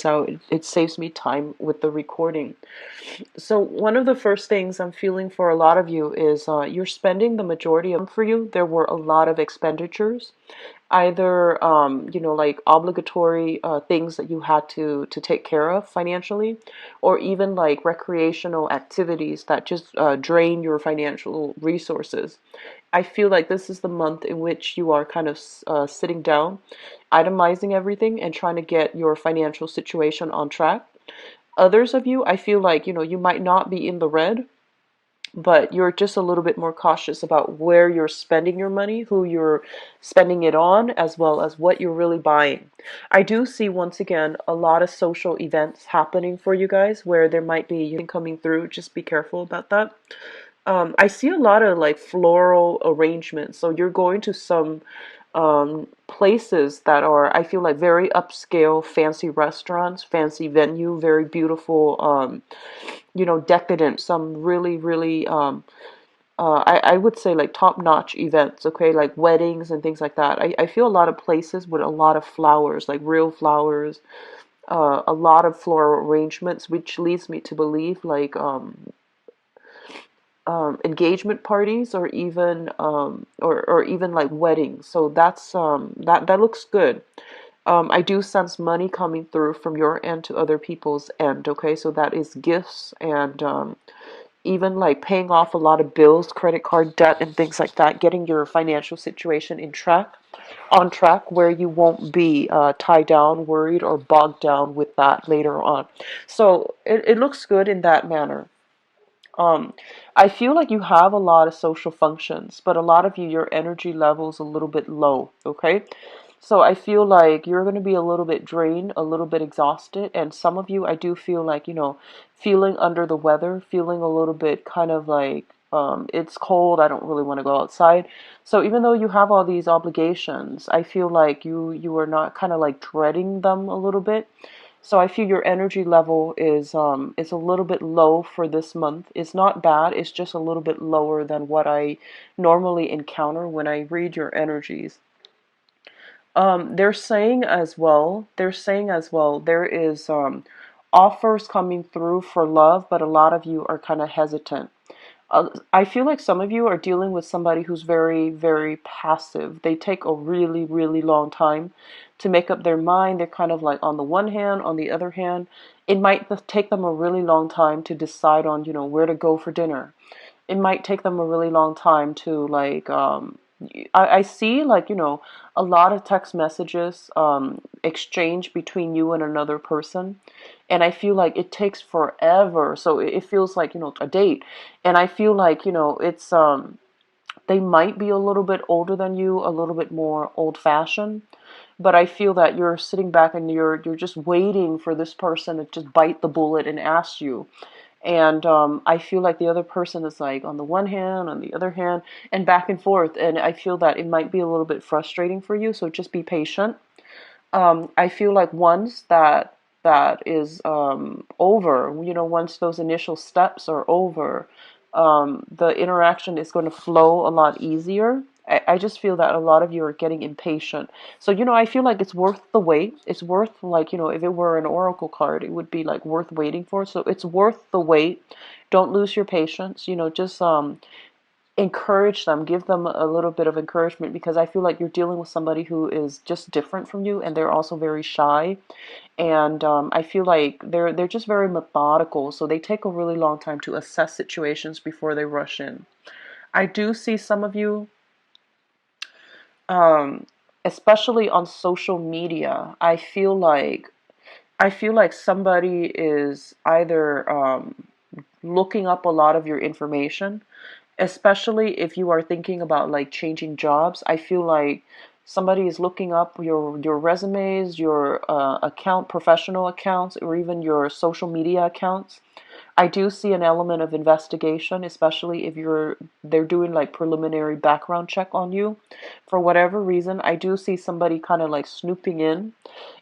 out. It saves me time with the recording. So one of the first things I'm feeling for a lot of you is you're spending the majority of for you. There were a lot of expenditures, either like obligatory things that you had to take care of financially, or even like recreational activities that just drain your financial resources. I feel like this is the month in which you are kind of sitting down, itemizing everything, and trying to get your financial situation on track. Others of you, I feel like, you might not be in the red, but you're just a little bit more cautious about where you're spending your money, who you're spending it on, as well as what you're really buying. I do see, once again, a lot of social events happening for you guys where there might be coming through. Just be careful about that. I see a lot of like floral arrangements. So you're going to some places that are, I feel like, very upscale, fancy restaurants, fancy venue, very beautiful, decadent, some really, really, I would say like top-notch events, okay, like weddings and things like that. I feel a lot of places with a lot of flowers, like real flowers, a lot of floral arrangements, which leads me to believe like engagement parties, or even or even like weddings. So that's that looks good. I do sense money coming through from your end to other people's end. Okay, so that is gifts, and even like paying off a lot of bills, credit card debt, and things like that. Getting your financial situation on track, where you won't be tied down, worried, or bogged down with that later on. So it looks good in that manner. Um, I feel like you have a lot of social functions, but a lot of you, your energy level is a little bit low, okay? So I feel like you're going to be a little bit drained, a little bit exhausted, and some of you, I do feel like, feeling under the weather, feeling a little bit kind of like, it's cold, I don't really want to go outside. So even though you have all these obligations, I feel like you are not kind of like dreading them a little bit. So I feel your energy level is a little bit low for this month. It's not bad, it's just a little bit lower than what I normally encounter when I read your energies. They're saying as well, there is offers coming through for love, but a lot of you are kind of hesitant. I feel like some of you are dealing with somebody who's very, very passive. They take a really, really long time to make up their mind. They're kind of like on the one hand, on the other hand, it might take them a really long time to decide on, where to go for dinner. It might take them a really long time to like, I see like, a lot of text messages exchange between you and another person. And I feel like it takes forever. So it feels like, a date. And I feel like, it's, they might be a little bit older than you, a little bit more old fashioned. But I feel that you're sitting back and you're just waiting for this person to just bite the bullet and ask you. And I feel like the other person is like on the one hand, on the other hand, and back and forth. And I feel that it might be a little bit frustrating for you. So just be patient. I feel like once that is over, once those initial steps are over, the interaction is going to flow a lot easier. I just feel that a lot of you are getting impatient. So, I feel like it's worth the wait. It's worth, like, if it were an oracle card, it would be like worth waiting for. So it's worth the wait. Don't lose your patience. Just encourage them, give them a little bit of encouragement, because I feel like you're dealing with somebody who is just different from you, and they're also very shy. And I feel like they're just very methodical, so they take a really long time to assess situations before they rush in. I do see some of you, um, especially on social media. I feel like somebody is either looking up a lot of your information, especially if you are thinking about like changing jobs. I feel like somebody is looking up your resumes, your professional accounts, or even your social media accounts. I do see an element of investigation, especially if they're doing like preliminary background check on you. For whatever reason, I do see somebody kind of like snooping in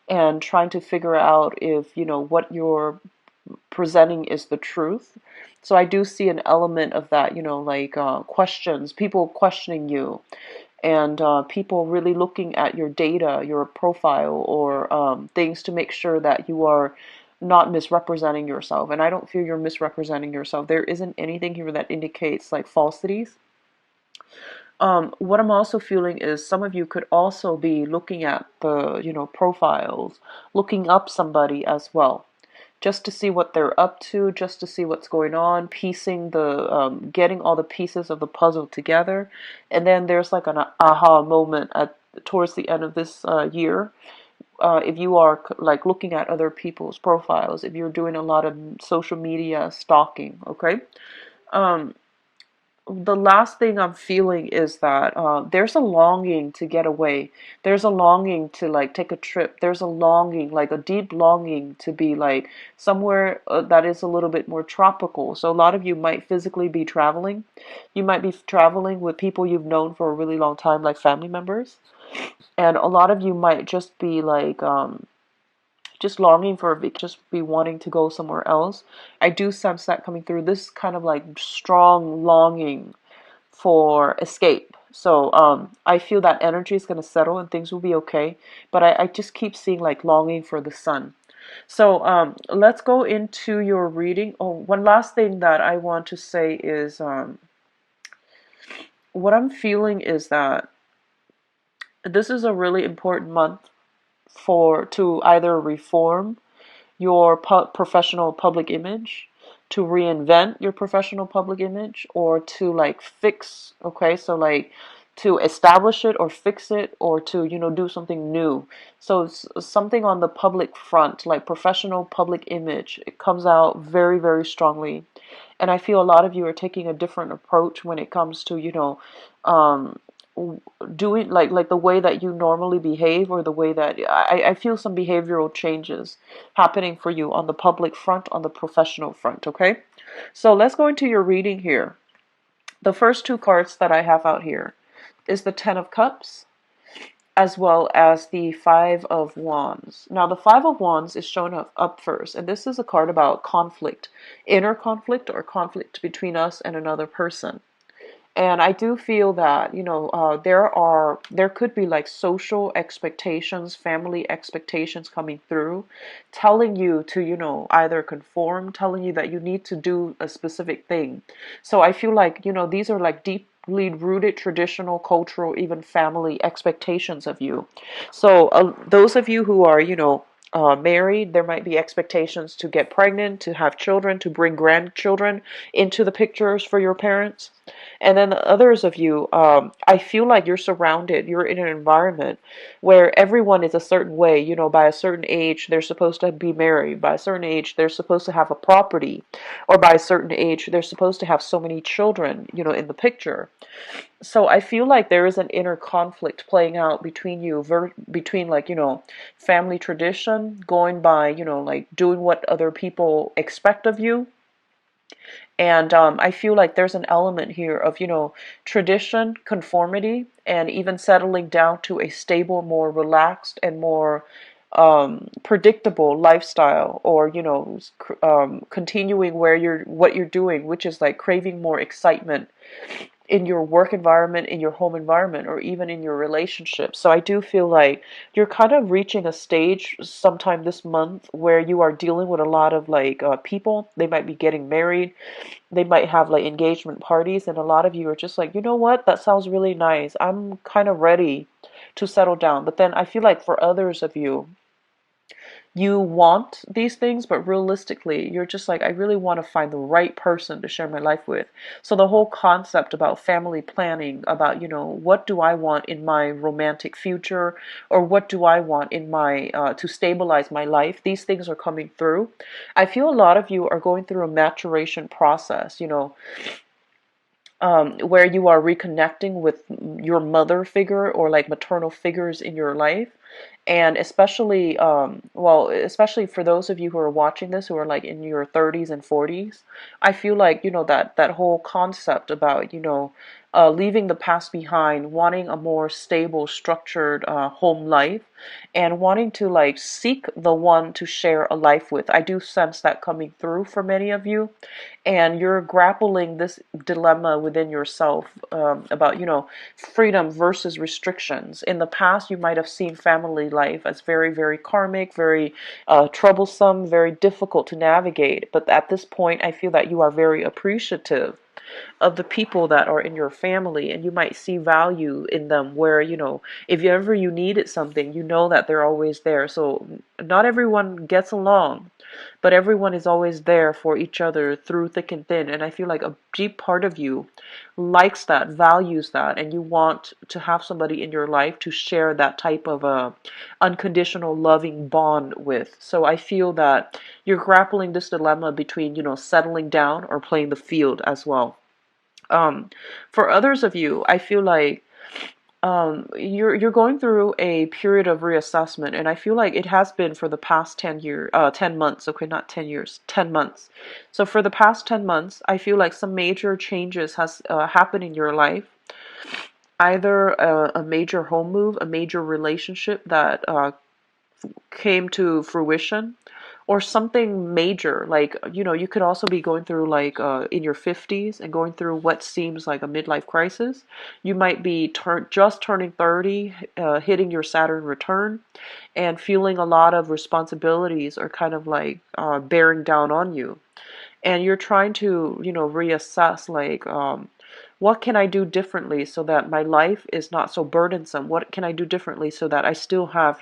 and trying to figure out if, what you're presenting is the truth. So I do see an element of that, like questions, people questioning you. and people really looking at your data, your profile, or things to make sure that you are not misrepresenting yourself. And I don't feel you're misrepresenting yourself. There isn't anything here that indicates like falsities. What I'm also feeling is some of you could also be looking at the, profiles, looking up somebody as well, just to see what they're up to, just to see what's going on, piecing getting all the pieces of the puzzle together. And then there's like an aha moment towards the end of this year. If you are like looking at other people's profiles, if you're doing a lot of social media stalking, okay? Um, the last thing I'm feeling is that there's a longing to get away. There's a longing to like take a trip. There's a longing, like a deep longing to be like somewhere that is a little bit more tropical. So a lot of you might physically be traveling. You might be traveling with people you've known for a really long time, like family members. And a lot of you might just be like just longing for a vacation, just be wanting to go somewhere else. I do sense that coming through. This kind of like strong longing for escape. So I feel that energy is going to settle and things will be okay. But I just keep seeing like longing for the sun. So let's go into your reading. Oh, one last thing that I want to say is what I'm feeling is that this is a really important month to either reform your professional public image, to reinvent your professional public image, or to like fix, okay? So like to establish it or fix it, or to, do something new. So it's something on the public front, like professional public image. It comes out very, very strongly. And I feel a lot of you are taking a different approach when it comes to, um, doing like the way that you normally behave, or the way that I feel some behavioral changes happening for you on the public front, on the professional front, okay? So let's go into your reading here. The first two cards that I have out here is the Ten of Cups as well as the Five of Wands. Now the Five of Wands is shown up first, and this is a card about conflict, inner conflict, or conflict between us and another person. And I do feel that, there could be like social expectations, family expectations coming through, telling you to, either conform, telling you that you need to do a specific thing. So I feel like, these are like deeply rooted traditional, cultural, even family expectations of you. So those of you who are, married, there might be expectations to get pregnant, to have children, to bring grandchildren into the pictures for your parents. And then the others of you, I feel like you're in an environment where everyone is a certain way. By a certain age, they're supposed to be married. By a certain age, they're supposed to have a property. Or by a certain age, they're supposed to have so many children, in the picture. So I feel like there is an inner conflict playing out between you, between like, family tradition, going by, like doing what other people expect of you. And I feel like there's an element here of, tradition, conformity, and even settling down to a stable, more relaxed, and more predictable lifestyle, or, continuing what you're doing, which is like craving more excitement in your work environment, in your home environment, or even in your relationship. So I do feel like you're kind of reaching a stage sometime this month where you are dealing with a lot of like people. They might be getting married, they might have like engagement parties, and a lot of you are just like, you know what, that sounds really nice. I'm kind of ready to settle down. But then I feel like for others of you, you want these things, but realistically, you're just like, I really want to find the right person to share my life with. So the whole concept about family planning, about, what do I want in my romantic future, or what do I want in my, to stabilize my life, these things are coming through. I feel a lot of you are going through a maturation process, where you are reconnecting with your mother figure, or like maternal figures in your life. And especially, especially for those of you who are watching this, who are like in your 30s and 40s, I feel like, that whole concept about, leaving the past behind, wanting a more stable, structured home life, and wanting to like seek the one to share a life with. I do sense that coming through for many of you, and you're grappling this dilemma within yourself about, freedom versus restrictions. In the past, you might have seen family life as very, very karmic, very troublesome, very difficult to navigate. But at this point, I feel that you are very appreciative of the people that are in your family, and you might see value in them where, if ever you needed something, you know that they're always there. So not everyone gets along, but everyone is always there for each other through thick and thin. And I feel like a deep part of you likes that, values that, and you want to have somebody in your life to share that type of unconditional loving bond with. So I feel that you're grappling this dilemma between, settling down or playing the field as well. Um, for others of you, I feel like you're going through a period of reassessment, and I feel like it has been for the past 10 months. Okay, not 10 years, 10 months. So for the past 10 months, I feel like some major changes has happened in your life. Either a major home move, a major relationship that came to fruition, or something major, like, you could also be going through like in your 50s and going through what seems like a midlife crisis. You might be just turning 30, hitting your Saturn return, and feeling a lot of responsibilities are kind of like bearing down on you, and you're trying to, reassess, like, what can I do differently so that my life is not so burdensome? What can I do differently so that I still have,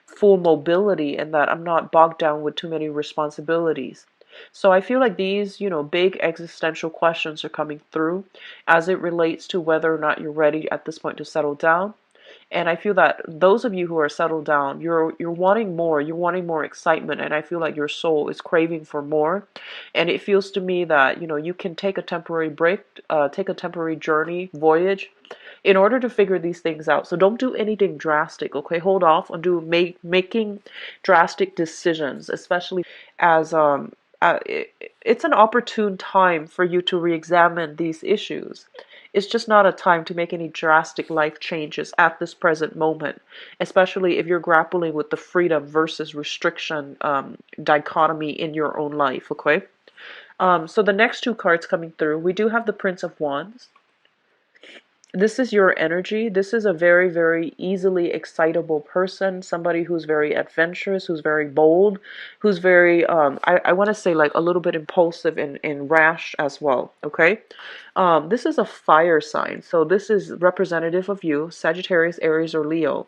full mobility, and that I'm not bogged down with too many responsibilities? So I feel like these, big existential questions are coming through as it relates to whether or not you're ready at this point to settle down. And I feel that those of you who are settled down, you're wanting more, you're wanting more excitement, and I feel like your soul is craving for more. And it feels to me that, you can take a temporary break, take a temporary journey, voyage, in order to figure these things out. So don't do anything drastic, okay? Hold off on making drastic decisions, especially as it's an opportune time for you to re-examine these issues. It's just not a time to make any drastic life changes at this present moment, especially if you're grappling with the freedom versus restriction dichotomy in your own life, okay? So the next two cards coming through, we do have the Prince of Wands. This is your energy. This is a very, very easily excitable person, somebody who's very adventurous, who's very bold, who's very, I want to say like a little bit impulsive and rash as well, okay? This is a fire sign, so this is representative of you, Sagittarius, Aries, or Leo.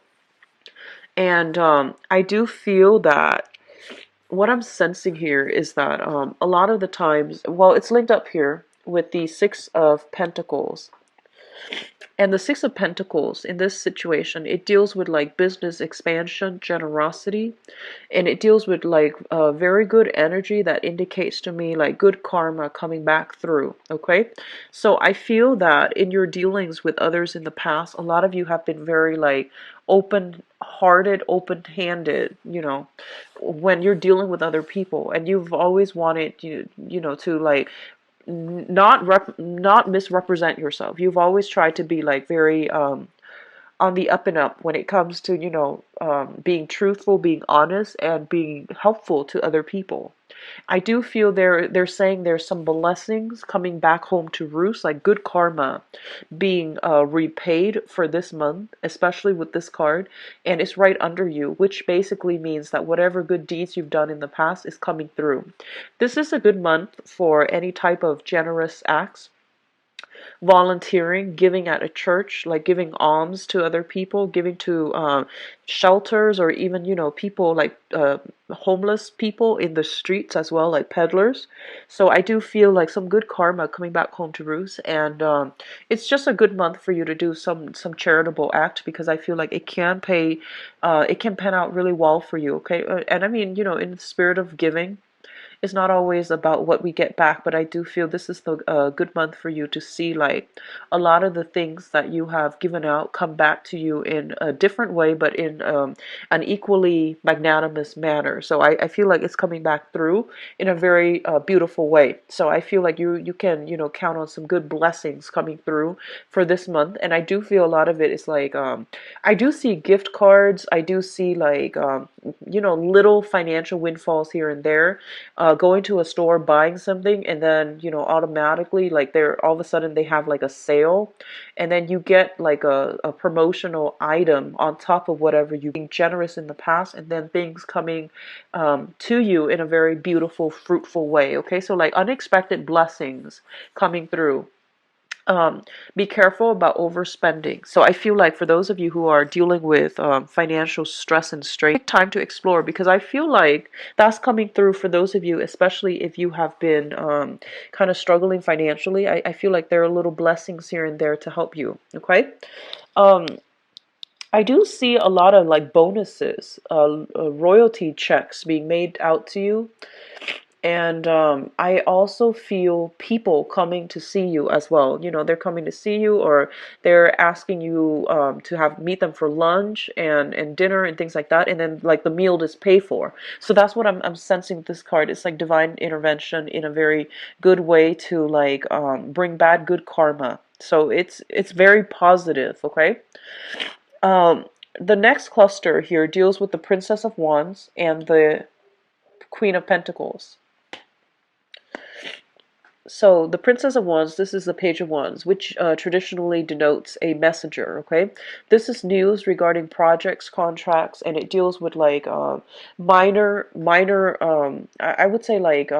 And I do feel that what I'm sensing here is that a lot of the times, well, it's linked up here with the Six of Pentacles. And the Six of Pentacles in this situation, it deals with like business expansion, generosity, and it deals with like very good energy that indicates to me like good karma coming back through, okay? So I feel that in your dealings with others in the past, a lot of you have been very like open-hearted, open-handed, when you're dealing with other people, and you've always wanted to like not misrepresent yourself. You've always tried to be like very on the up and up when it comes to being truthful, being honest, and being helpful to other people. I do feel they're saying there's some blessings coming back home to roost, like good karma being repaid for this month, especially with this card, and it's right under you, which basically means that whatever good deeds you've done in the past is coming through. This is a good month for any type of generous acts, volunteering, giving at a church, like giving alms to other people, giving to shelters, or even, people like homeless people in the streets as well, like peddlers. So I do feel like some good karma coming back home to roost, and it's just a good month for you to do some charitable act, because I feel like it can pan out really well for you, okay? And I mean, in the spirit of giving, it's not always about what we get back, but I do feel this is the good month for you to see like a lot of the things that you have given out come back to you in a different way, but in an equally magnanimous manner. So I feel like it's coming back through in a very beautiful way. So I feel like you can, you know, count on some good blessings coming through for this month. And I do feel a lot of it is like I do see gift cards. I do see like you know, little financial windfalls here and there. Going to a store, buying something, and then, you know, automatically like they're all of a sudden they have like a sale, and then you get like a promotional item on top of whatever you being generous in the past, and then things coming to you in a very beautiful, fruitful way. Okay, so like unexpected blessings coming through. um, be careful about overspending. So I feel like for those of you who are dealing with financial stress and strain, take time to explore, because I feel like that's coming through for those of you, especially if you have been kind of struggling financially. I feel like there are little blessings here and there to help you. Okay. Um, I do see a lot of like bonuses, royalty checks being made out to you, and I also feel people coming to see you as well. You know, they're coming to see you, or they're asking you to have meet them for lunch and dinner and things like that. And then like the meal is paid for. So that's what I'm sensing with this card. It's like divine intervention in a very good way to like bring bad good karma. So it's very positive. Okay. Um, the next cluster here deals with the Princess of Wands and the Queen of Pentacles. So the Princess of Wands, this is the Page of Wands, which traditionally denotes a messenger, okay? This is news regarding projects, contracts, and it deals with like minor, I would say like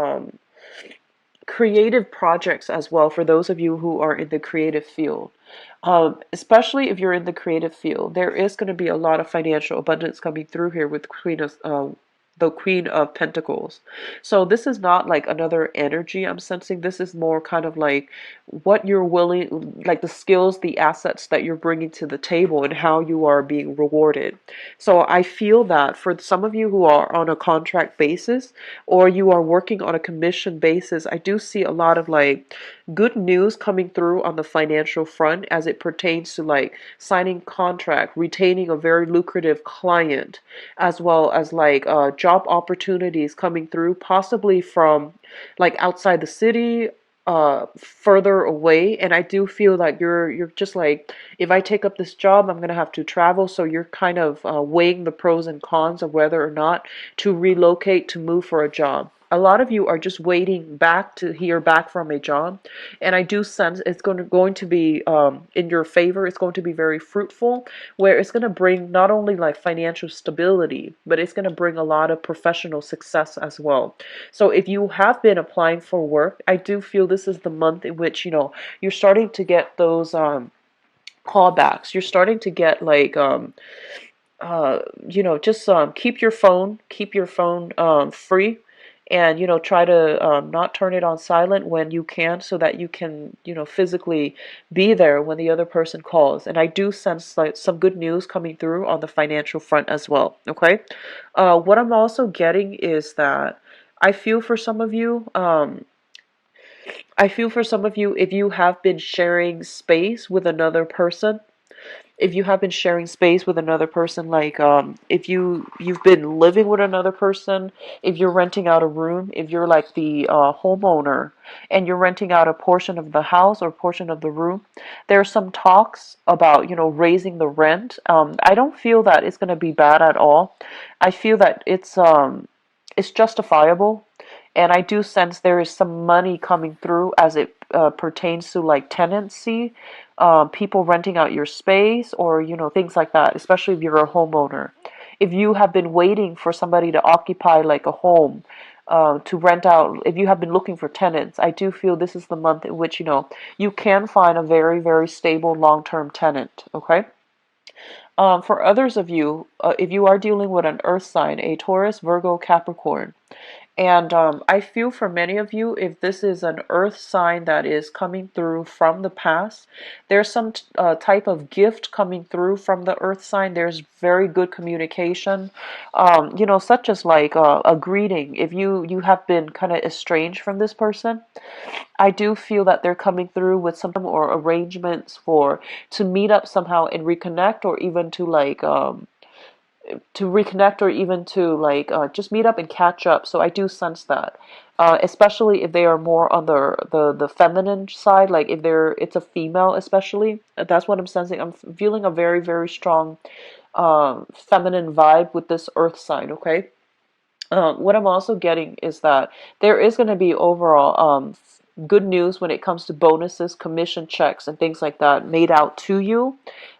creative projects as well for those of you who are in the creative field. Especially if you're in the creative field, there is going to be a lot of financial abundance coming through here with the Queen of Pentacles. So this is not like another energy I'm sensing. This is more kind of like what you're willing, like the skills, the assets that you're bringing to the table and how you are being rewarded. So I feel that for some of you who are on a contract basis or you are working on a commission basis, I do see a lot of like good news coming through on the financial front as it pertains to like signing contract, retaining a very lucrative client, as well as like job opportunities coming through, possibly from like outside the city, further away. And I do feel like you're just like, if I take up this job, I'm gonna have to travel. So you're kind of weighing the pros and cons of whether or not to relocate, to move for a job. A lot of you are just waiting back to hear back from a job, and I do sense it's going to be in your favor. It's going to be very fruitful, where it's going to bring not only like financial stability, but it's going to bring a lot of professional success as well. So if you have been applying for work, I do feel this is the month in which, you know, you're starting to get those callbacks. You're starting to get like you know, just keep your phone free, and you know, try to not turn it on silent when you can, so that you can, you know, physically be there when the other person calls. And I do sense like some good news coming through on the financial front as well. Okay. What I'm also getting is that I feel for some of you, if you have been sharing space with another person, if you have been sharing space with another person, like if you've been living with another person, if you're renting out a room, if you're like the homeowner and you're renting out a portion of the house or portion of the room, there are some talks about, you know, raising the rent. I don't feel that it's going to be bad at all. I feel that it's justifiable, and I do sense there is some money coming through as it pertains to like tenancy, people renting out your space, or you know, things like that. Especially if you're a homeowner, if you have been waiting for somebody to occupy like a home to rent out, if you have been looking for tenants, I do feel this is the month in which, you know, you can find a very, very stable long-term tenant. Okay. For others of you, if you are dealing with an earth sign, a Taurus, Virgo, Capricorn, And I feel for many of you, if this is an earth sign that is coming through from the past, there's some type of gift coming through from the earth sign. There's very good communication, such as like a greeting. If you have been kind of estranged from this person, I do feel that they're coming through with some or arrangements for to meet up somehow and reconnect, or even to reconnect, or even to like just meet up and catch up. So I do sense that, especially if they are more on the feminine side, like if it's a female, especially. That's what I'm sensing. I'm feeling a very very strong feminine vibe with this earth sign. Okay. What I'm also getting is that there is going to be overall good news when it comes to bonuses, commission checks, and things like that made out to you.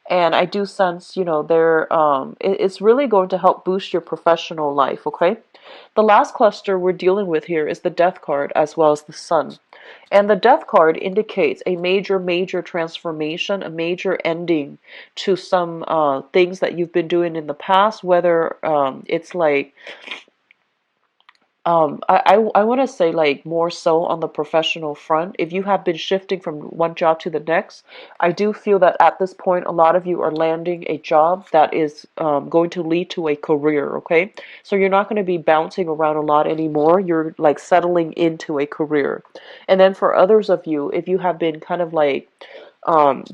And I do sense, it's really going to help boost your professional life. Okay. The last cluster we're dealing with here is the Death card as well as the Sun. And the Death card indicates a major, major transformation, a major ending to some things that you've been doing in the past, whether it's like I want to say like more so on the professional front. If you have been shifting from one job to the next, I do feel that at this point, a lot of you are landing a job that is going to lead to a career, okay? So you're not going to be bouncing around a lot anymore. You're like settling into a career. And then for others of you, if you have been kind of like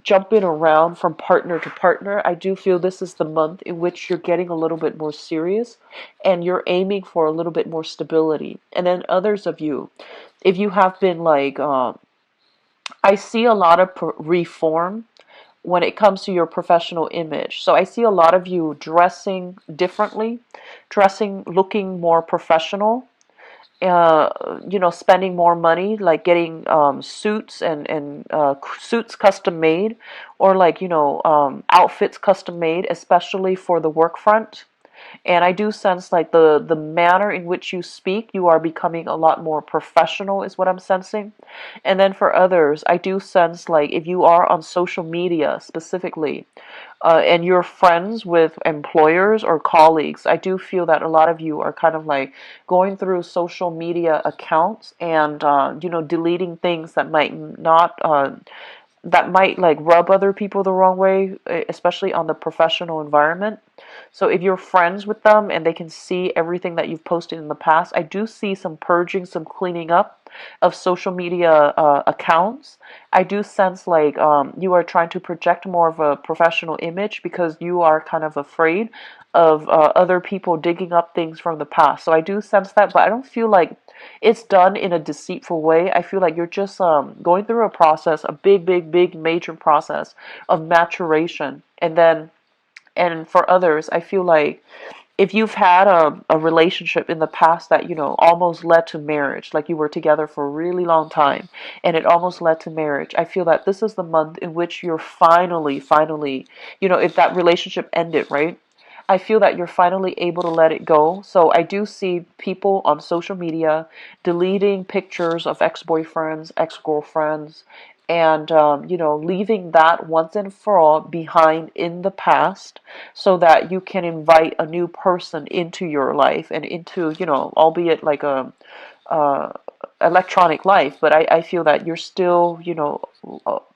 jumping around from partner to partner, I do feel this is the month in which you're getting a little bit more serious and you're aiming for a little bit more stability. And then others of you, if you have been like, I see a lot of reform when it comes to your professional image. So I see a lot of you dressing differently, looking more professional, spending more money, like getting suits and suits custom made, or like outfits custom made, especially for the work front. And I do sense like the manner in which you speak, you are becoming a lot more professional, is what I'm sensing. And then for others, I do sense like if you are on social media specifically, and you're friends with employers or colleagues, I do feel that a lot of you are kind of like going through social media accounts and deleting things that might not that might like rub other people the wrong way, especially on the professional environment. So if you're friends with them and they can see everything that you've posted in the past, I do see some purging, some cleaning up of social media accounts. I do sense like you are trying to project more of a professional image because you are kind of afraid of other people digging up things from the past. So I do sense that, but I don't feel like it's done in a deceitful way. I feel like you're just going through a process, a big, big, big, major process of maturation. And for others, I feel like if you've had a relationship in the past that, almost led to marriage, like you were together for a really long time and it almost led to marriage, I feel that this is the month in which you're finally, if that relationship ended, right? I feel that you're finally able to let it go. So I do see people on social media deleting pictures of ex-boyfriends, ex-girlfriends, and leaving that once and for all behind in the past, so that you can invite a new person into your life and into, albeit like a uh, electronic life, but I feel that you're still,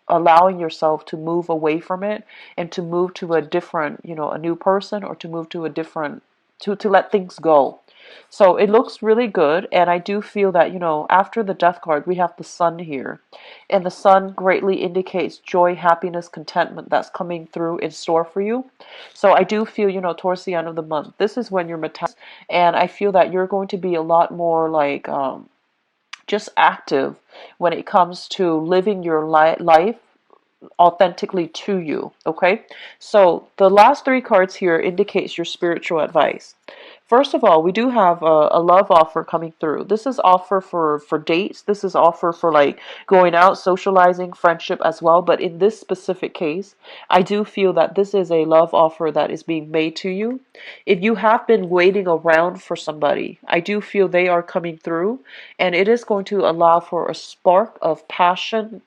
allowing yourself to move away from it and to move to a different, a new person, or to move to a different, to let things go. So it looks really good, and I do feel that, after the Death card, we have the Sun here. And the Sun greatly indicates joy, happiness, contentment that's coming through in store for you. So I do feel, towards the end of the month, this is when you're and I feel that you're going to be a lot more like just active when it comes to living your life authentically to you. Okay, so the last three cards here indicates your spiritual advice. First of all, we do have a love offer coming through. This is offer for dates. This is offer for like going out, socializing, friendship as well. But in this specific case, I do feel that this is a love offer that is being made to you. If you have been waiting around for somebody, I do feel they are coming through, and it is going to allow for a spark of passion,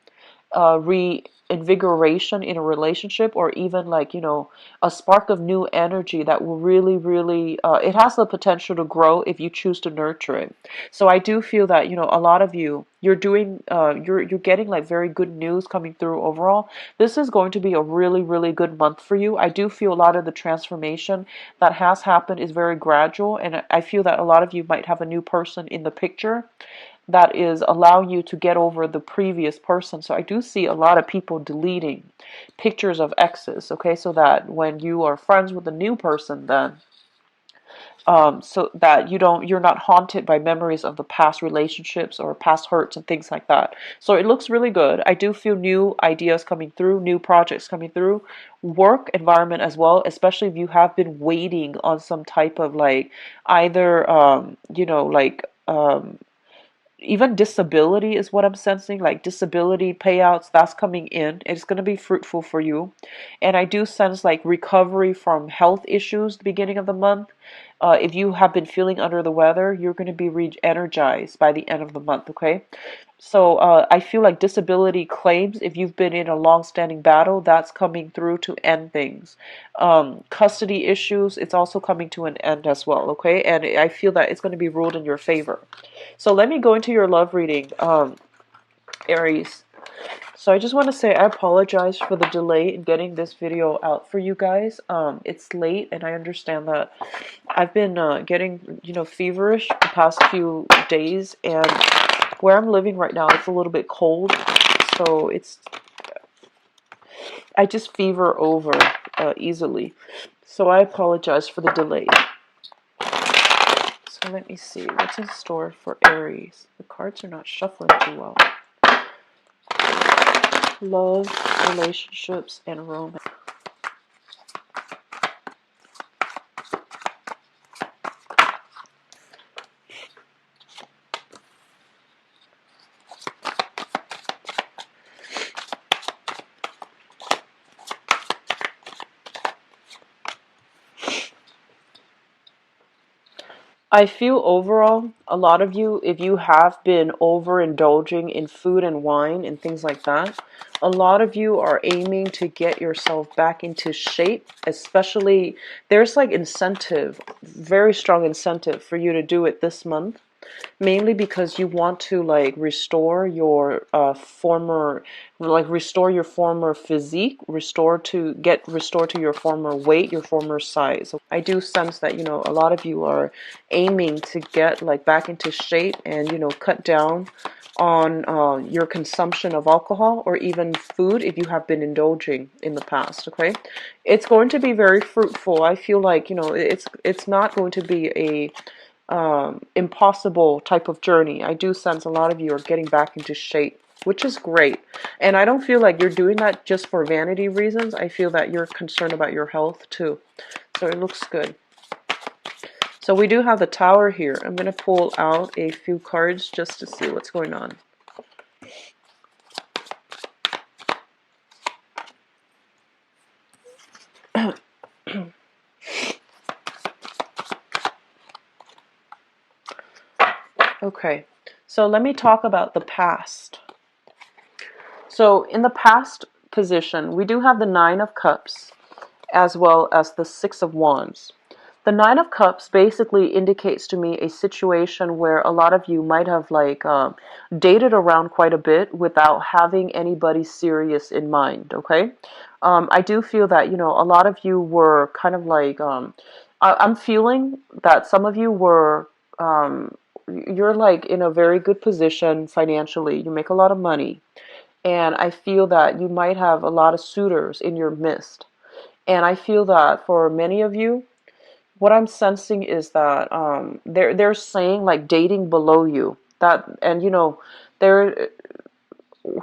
invigoration in a relationship, or even like, a spark of new energy that will really, really, it has the potential to grow if you choose to nurture it. So I do feel that, a lot of you, you're getting like very good news coming through overall. This is going to be a really, really good month for you. I do feel a lot of the transformation that has happened is very gradual, and I feel that a lot of you might have a new person in the picture that is allowing you to get over the previous person. So I do see a lot of people deleting pictures of exes, okay, so that when you are friends with a new person, then so that you're not haunted by memories of the past relationships or past hurts and things like that. So it looks really good. I do feel new ideas coming through, new projects coming through, work environment as well, especially if you have been waiting on some type of like either even disability is what I'm sensing, like disability payouts, that's coming in. It's going to be fruitful for you. And I do sense like recovery from health issues the beginning of the month. If you have been feeling under the weather, you're going to be re-energized by the end of the month, okay? So I feel like disability claims, if you've been in a long-standing battle, that's coming through to end things. Custody issues, it's also coming to an end as well, okay? And I feel that it's going to be ruled in your favor. So let me go into your love reading, Aries. So I just want to say I apologize for the delay in getting this video out for you guys. It's late, and I understand that I've been getting, feverish the past few days, and where I'm living right now, it's a little bit cold, so I just fever over easily. So I apologize for the delay. So let me see what's in store for Aries. The cards are not shuffling too well. Love, relationships, and romance. I feel overall, a lot of you, if you have been overindulging in food and wine and things like that, a lot of you are aiming to get yourself back into shape, especially there's like incentive, very strong incentive for you to do it this month. Mainly because you want to like restore your restore your former physique, restore to your former weight, your former size. I do sense that, a lot of you are aiming to get like back into shape and, cut down on your consumption of alcohol or even food if you have been indulging in the past, okay? It's going to be very fruitful. I feel like, it's not going to be a impossible type of journey. I do sense a lot of you are getting back into shape, which is great. And I don't feel like you're doing that just for vanity reasons. I feel that you're concerned about your health too. So it looks good. So we do have the Tower here. I'm going to pull out a few cards just to see what's going on. Okay, so let me talk about the past. So in the past position, we do have the Nine of Cups as well as the Six of Wands. The Nine of Cups basically indicates to me a situation where a lot of you might have like dated around quite a bit without having anybody serious in mind, okay? I do feel that, a lot of you were kind of like, I'm feeling that some of you were, you're like in a very good position financially. You make a lot of money. And I feel that you might have a lot of suitors in your midst. And I feel that for many of you, what I'm sensing is that they're saying like dating below you. That, and they're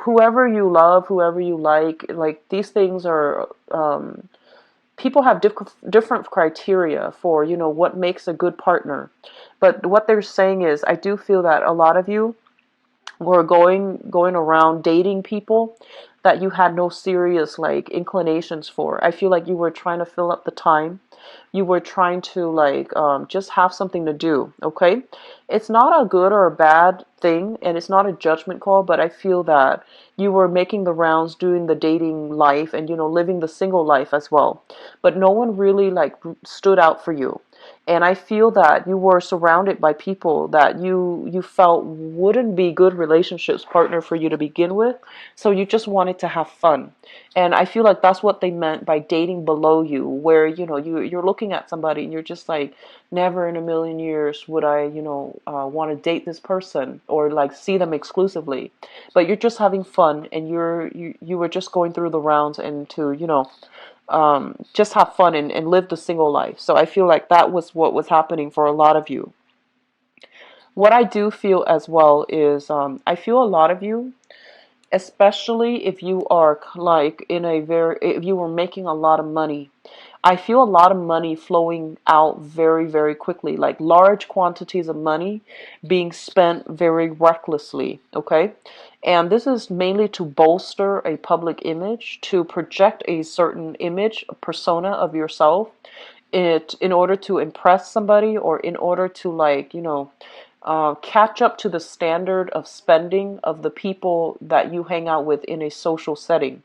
whoever you love, whoever you like these things are people have different criteria for what makes a good partner. But what they're saying is, I do feel that a lot of you were going around dating people that you had no serious like inclinations for. I feel like you were trying to fill up the time. you were trying to like just have something to do, okay? It's not a good or a bad thing, and it's not a judgment call, but I feel that you were making the rounds, doing the dating life, and living the single life as well. But no one really like stood out for you. And I feel that you were surrounded by people that you felt wouldn't be good relationships partner for you to begin with. So you just wanted to have fun. And I feel like that's what they meant by dating below you, where you're looking at somebody and you're just like, never in a million years would I want to date this person or like see them exclusively. But you're just having fun, and you were just going through the rounds and to just have fun and live the single life. So I feel like that was what was happening for a lot of you. What I do feel as well is I feel a lot of you, especially if you are like if you were making a lot of money, I feel a lot of money flowing out very, very quickly, like large quantities of money being spent very recklessly, okay? And this is mainly to bolster a public image, to project a certain image, a persona of yourself, in order to impress somebody, or in order to like, catch up to the standard of spending of the people that you hang out with in a social setting.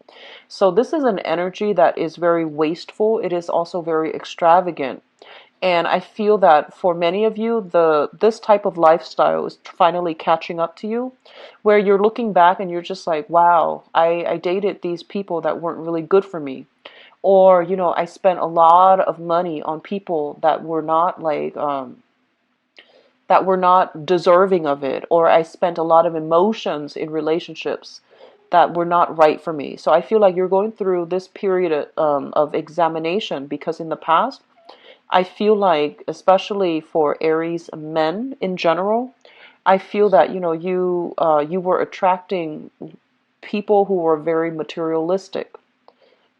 So this is an energy that is very wasteful. It is also very extravagant. And I feel that for many of you, this type of lifestyle is finally catching up to you, where you're looking back and you're just like, wow, I dated these people that weren't really good for me. Or, I spent a lot of money on people that were not deserving of it, or I spent a lot of emotions in relationships that were not right for me. So I feel like you're going through this period of examination, because in the past, I feel like, especially for Aries men in general, I feel that you were attracting people who were very materialistic,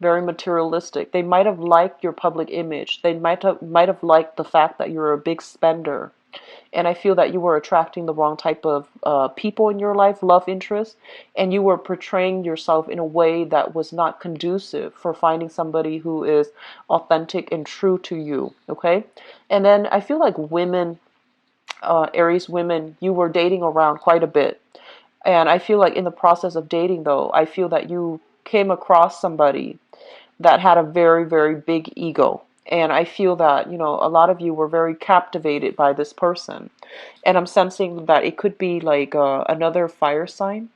very materialistic. They might have liked your public image. They might have liked the fact that you're a big spender. And I feel that you were attracting the wrong type of people in your life, love interest, and you were portraying yourself in a way that was not conducive for finding somebody who is authentic and true to you, okay? And then I feel like women, Aries women, you were dating around quite a bit. And I feel like in the process of dating, though, I feel that you came across somebody that had a very, very big ego. And I feel that, a lot of you were very captivated by this person. And I'm sensing that it could be like another fire sign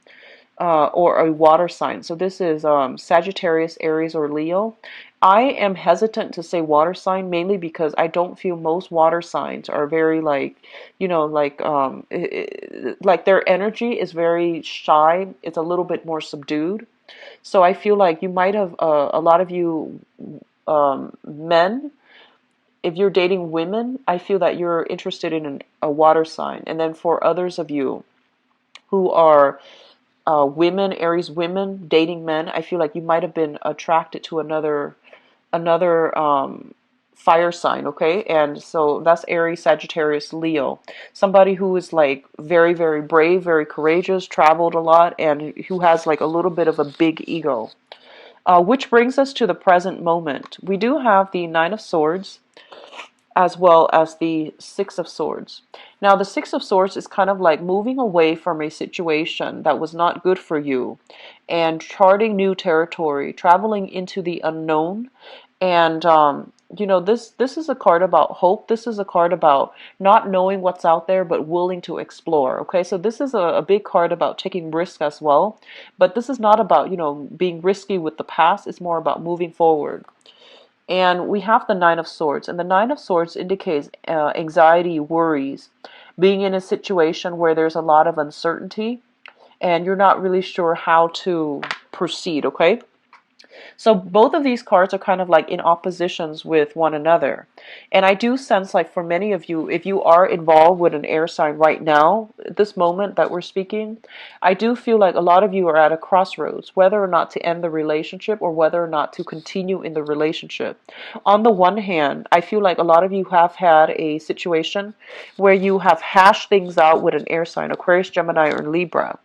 or a water sign. So this is Sagittarius, Aries, or Leo. I am hesitant to say water sign, mainly because I don't feel most water signs are very like, like their energy is very shy. It's a little bit more subdued. So I feel like you might have, a lot of you men, if you're dating women, I feel that you're interested in a water sign. And then for others of you who are women, Aries women, dating men, I feel like you might have been attracted to another fire sign, okay? And so that's Aries, Sagittarius, Leo. Somebody who is like very, very brave, very courageous, traveled a lot, and who has like a little bit of a big ego. Which brings us to the present moment. We do have the Nine of Swords as well as the Six of Swords. Now, the Six of Swords is kind of like moving away from a situation that was not good for you and charting new territory, traveling into the unknown. And, this is a card about hope. This is a card about not knowing what's out there, but willing to explore. Okay, so this is a big card about taking risk as well. But this is not about, being risky with the past. It's more about moving forward. And we have the Nine of Swords. And the Nine of Swords indicates anxiety, worries, being in a situation where there's a lot of uncertainty and you're not really sure how to proceed, okay? So both of these cards are kind of like in oppositions with one another. And I do sense like for many of you, if you are involved with an air sign right now, at this moment that we're speaking, I do feel like a lot of you are at a crossroads, whether or not to end the relationship or whether or not to continue in the relationship. On the one hand, I feel like a lot of you have had a situation where you have hashed things out with an air sign, Aquarius, Gemini, or Libra.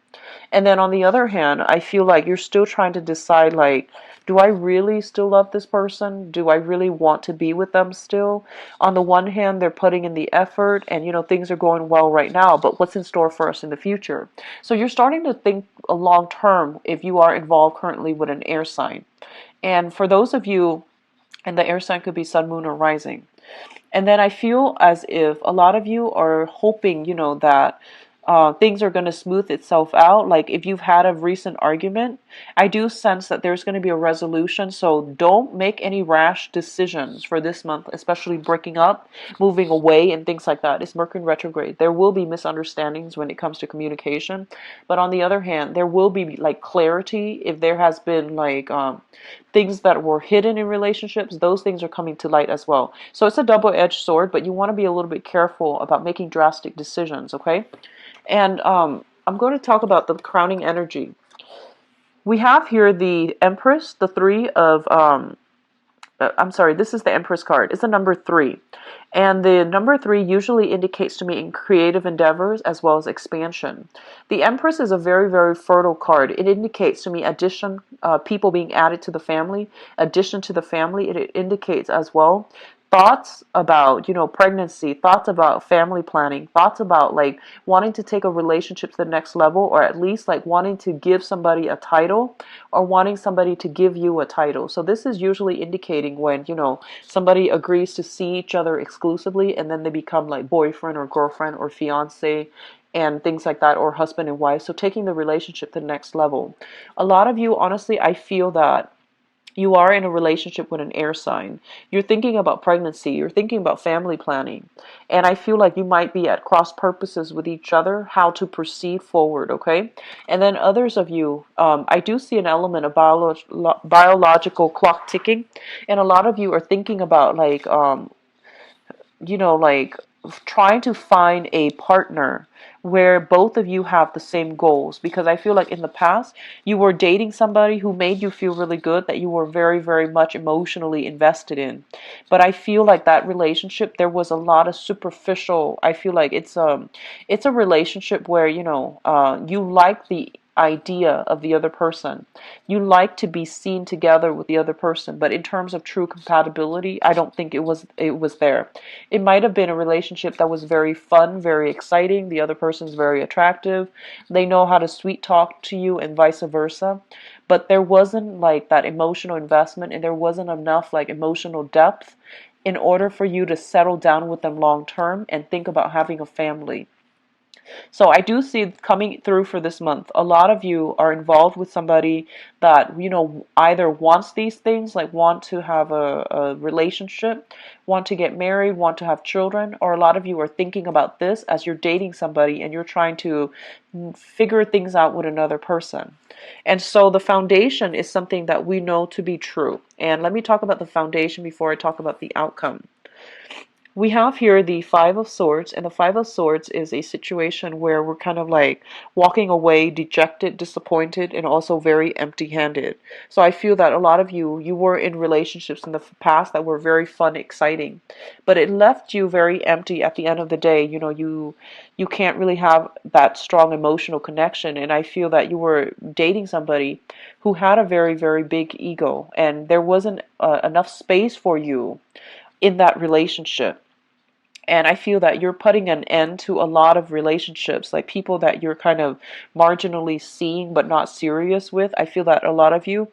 And then on the other hand, I feel like you're still trying to decide, like, do I really still love this person? Do I really want to be with them still? On the one hand, they're putting in the effort and, things are going well right now, but what's in store for us in the future? So you're starting to think a long term if you are involved currently with an air sign. And for those of you, and the air sign could be sun, moon, or rising. And then I feel as if a lot of you are hoping, that things are going to smooth itself out. Like if you've had a recent argument, I do sense that there's going to be a resolution. So don't make any rash decisions for this month, especially breaking up, moving away, and things like that. It's Mercury retrograde. There will be misunderstandings when it comes to communication. But on the other hand, there will be like clarity if there has been like things that were hidden in relationships. Those things are coming to light as well. So it's a double-edged sword, but you want to be a little bit careful about making drastic decisions, okay? And I'm going to talk about the crowning energy. We have here the Empress, the three of I'm sorry, this is the Empress card. It's the number 3. And the number 3 usually indicates to me in creative endeavors as well as expansion. The Empress is a very, very fertile card. It indicates to me addition, people being added to the family, addition to the family. It indicates as well thoughts about, pregnancy, thoughts about family planning, thoughts about like wanting to take a relationship to the next level, or at least like wanting to give somebody a title or wanting somebody to give you a title. So this is usually indicating when, somebody agrees to see each other exclusively and then they become like boyfriend or girlfriend or fiance and things like that, or husband and wife. So taking the relationship to the next level. A lot of you, honestly, I feel that you are in a relationship with an air sign. You're thinking about pregnancy. You're thinking about family planning. And I feel like you might be at cross purposes with each other, how to proceed forward, okay? And then others of you, I do see an element of biological clock ticking. And a lot of you are thinking about like, like trying to find a partner where both of you have the same goals, because I feel like in the past you were dating somebody who made you feel really good, that you were very, very much emotionally invested in. But I feel like that relationship, there was a lot of superficial. I feel like it's a relationship where you like the idea of the other person. You like to be seen together with the other person, but in terms of true compatibility, I don't think it was there. It might have been a relationship that was very fun, very exciting. The other person's very attractive. They know how to sweet talk to you and vice versa. But there wasn't like that emotional investment, and there wasn't enough like emotional depth in order for you to settle down with them long term and think about having a family. So I do see coming through for this month. A lot of you are involved with somebody that, either wants these things, like want to have a relationship, want to get married, want to have children, or a lot of you are thinking about this as you're dating somebody and you're trying to figure things out with another person. And so the foundation is something that we know to be true. And let me talk about the foundation before I talk about the outcome. We have here the Five of Swords, and the Five of Swords is a situation where we're kind of like walking away dejected, disappointed, and also very empty-handed. So I feel that a lot of you were in relationships in the past that were very fun, exciting, but it left you very empty at the end of the day. You can't really have that strong emotional connection, and I feel that you were dating somebody who had a very, very big ego, and there wasn't enough space for you in that relationship. And I feel that you're putting an end to a lot of relationships, like people that you're kind of marginally seeing but not serious with. I feel that a lot of you're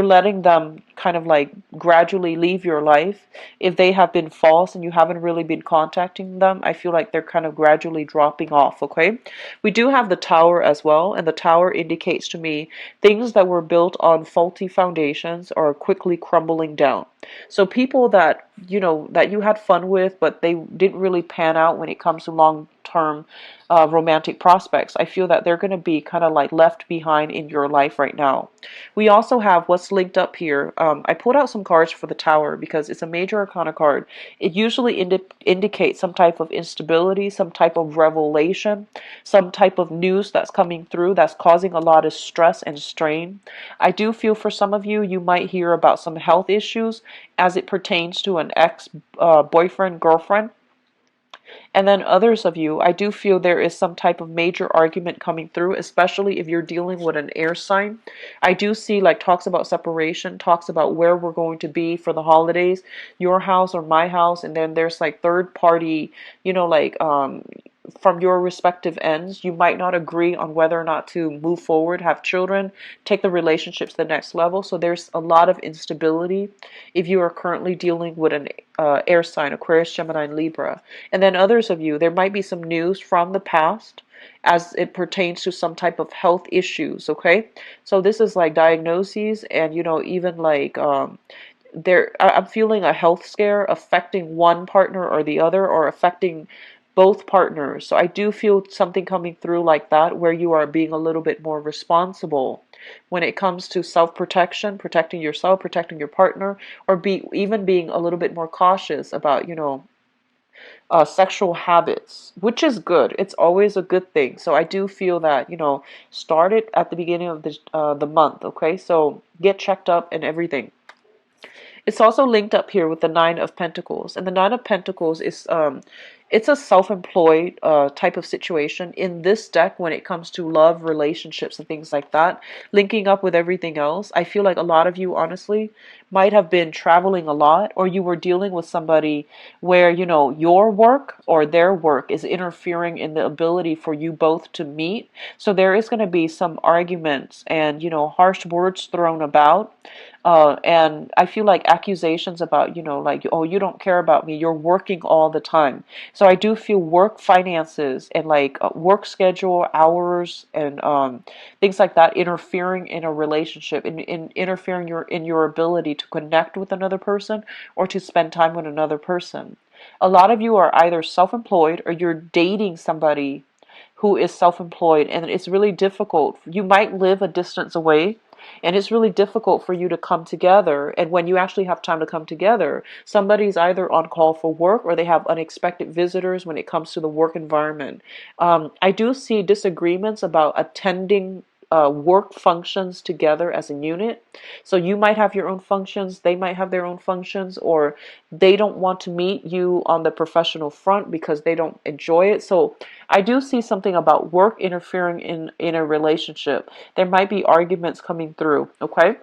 letting them kind of like gradually leave your life. If they have been false and you haven't really been contacting them, I feel like they're kind of gradually dropping off, okay? We do have the Tower as well, and the Tower indicates to me things that were built on faulty foundations are quickly crumbling down. So people that that you had fun with, but they didn't really pan out when it comes to long-term romantic prospects, I feel that they're going to be kind of like left behind in your life right now. We also have what's linked up here. I pulled out some cards for the Tower because it's a major arcana card. It usually indicates some type of instability, some type of revelation, some type of news that's coming through that's causing a lot of stress and strain. I do feel for some of you, you might hear about some health issues as it pertains to an ex boyfriend, girlfriend. And then others of you, I do feel there is some type of major argument coming through, especially if you're dealing with an air sign. I do see like talks about separation, talks about where we're going to be for the holidays, your house or my house, and then there's like third party, like from your respective ends, you might not agree on whether or not to move forward, have children, take the relationships to the next level. So there's a lot of instability if you are currently dealing with an air sign, Aquarius, Gemini, and Libra. And then others of you, there might be some news from the past as it pertains to some type of health issues, okay? So this is like diagnoses and, even like I'm feeling a health scare affecting one partner or the other, or affecting both partners. So I do feel something coming through like that, where you are being a little bit more responsible when it comes to self-protection, protecting yourself, protecting your partner, or even being a little bit more cautious about, sexual habits, which is good. It's always a good thing. So I do feel that, start it at the beginning of the month, okay? So get checked up and everything. It's also linked up here with the Nine of Pentacles, and the Nine of Pentacles is it's a self-employed type of situation in this deck when it comes to love, relationships, and things like that. Linking up with everything else, I feel like a lot of you, honestly, might have been traveling a lot, or you were dealing with somebody where your work or their work is interfering in the ability for you both to meet. So there is going to be some arguments and harsh words thrown about. And I feel like accusations about, like, oh, you don't care about me, you're working all the time. So I do feel work finances and like work schedule, hours, and things like that interfering in a relationship, in interfering in your ability to connect with another person or to spend time with another person. A lot of you are either self-employed or you're dating somebody who is self-employed, and it's really difficult. You might live a distance away, and it's really difficult for you to come together. And when you actually have time to come together, somebody's either on call for work or they have unexpected visitors when it comes to the work environment. I do see disagreements about attending work functions together as a unit. So you might have your own functions, they might have their own functions, or they don't want to meet you on the professional front because they don't enjoy it. So I do see something about work interfering in a relationship. There might be arguments coming through, okay?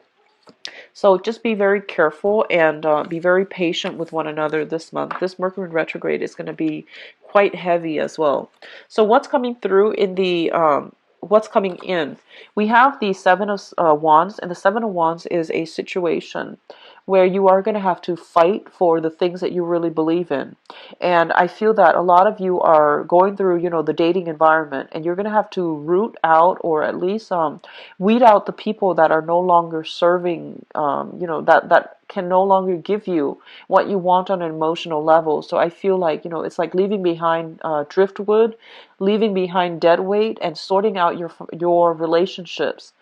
So just be very careful and be very patient with one another this month. This Mercury retrograde is going to be quite heavy as well. So what's coming through in the what's coming in? We have the Seven of Wands, and the Seven of Wands is a situation where you are going to have to fight for the things that you really believe in. And I feel that a lot of you are going through, the dating environment, and you're going to have to root out, or at least weed out the people that are no longer serving, that can no longer give you what you want on an emotional level. So I feel like, it's like leaving behind driftwood, leaving behind dead weight, and sorting out your relationships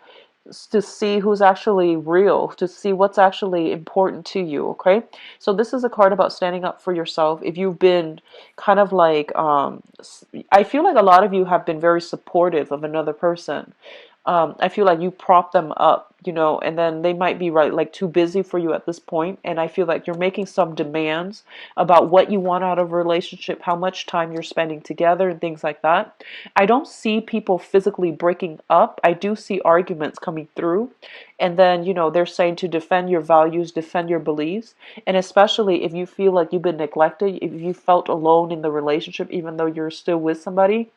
to see who's actually real, to see what's actually important to you, okay? So this is a card about standing up for yourself. If you've been kind of like, I feel like a lot of you have been very supportive of another person. I feel like you prop them up, and then they might be like too busy for you at this point. And I feel like you're making some demands about what you want out of a relationship, how much time you're spending together, and things like that. I don't see people physically breaking up. I do see arguments coming through. And then, they're saying to defend your values, defend your beliefs. And especially if you feel like you've been neglected, if you felt alone in the relationship, even though you're still with somebody,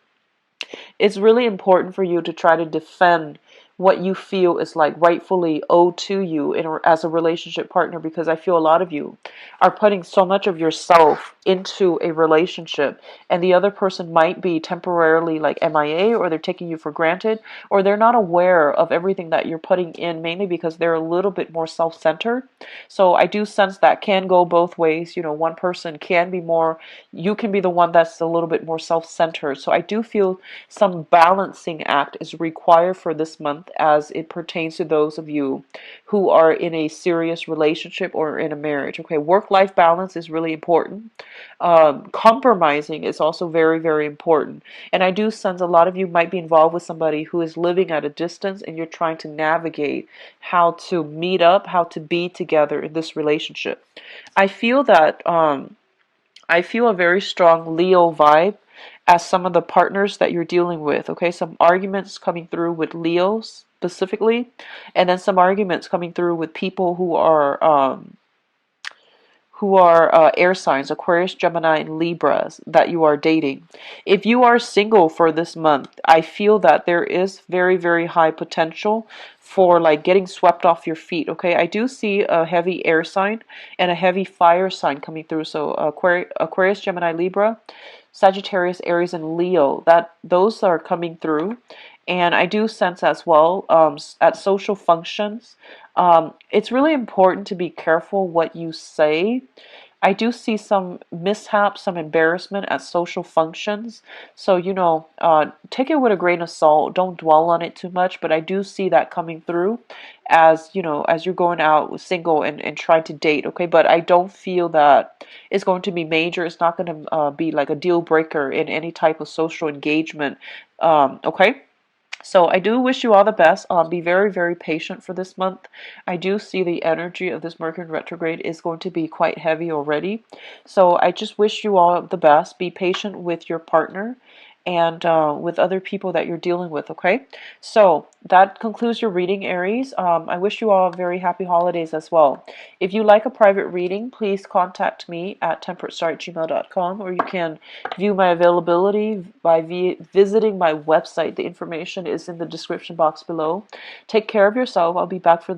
it's really important for you to try to defend what you feel is like rightfully owed to you as a relationship partner, because I feel a lot of you are putting so much of yourself into a relationship, and the other person might be temporarily like MIA, or they're taking you for granted, or they're not aware of everything that you're putting in, mainly because they're a little bit more self-centered. So I do sense that can go both ways. One person can be more, you can be the one that's a little bit more self-centered. So I do feel some balancing act is required for this month as it pertains to those of you who are in a serious relationship or in a marriage. Okay, work-life balance is really important. Compromising is also very, very important. And I do sense a lot of you might be involved with somebody who is living at a distance, and you're trying to navigate how to meet up, how to be together in this relationship. I feel that I feel a very strong Leo vibe as some of the partners that you're dealing with. Okay, some arguments coming through with Leos specifically, and then some arguments coming through with people who are air signs, Aquarius, Gemini, and Libras that you are dating. If you are single for this month, I feel that there is very, very high potential for like getting swept off your feet. Okay, I do see a heavy air sign and a heavy fire sign coming through. So Aquarius, Gemini, Libra, Sagittarius, Aries, and Leo. That those are coming through, and I do sense as well at social functions. It's really important to be careful what you say. I do see some mishaps, some embarrassment at social functions. So, take it with a grain of salt. Don't dwell on it too much. But I do see that coming through as, as you're going out single and trying to date. Okay. But I don't feel that it's going to be major. It's not going to be like a deal breaker in any type of social engagement. Okay. So I do wish you all the best. Be very, very patient for this month. I do see the energy of this Mercury retrograde is going to be quite heavy already. So I just wish you all the best. Be patient with your partner and with other people that you're dealing with, okay? So that concludes your reading, Aries. I wish you all very happy holidays as well. If you like a private reading, please contact me at temperatestar@gmail.com, or you can view my availability by visiting my website. The information is in the description box below. Take care of yourself. I'll be back for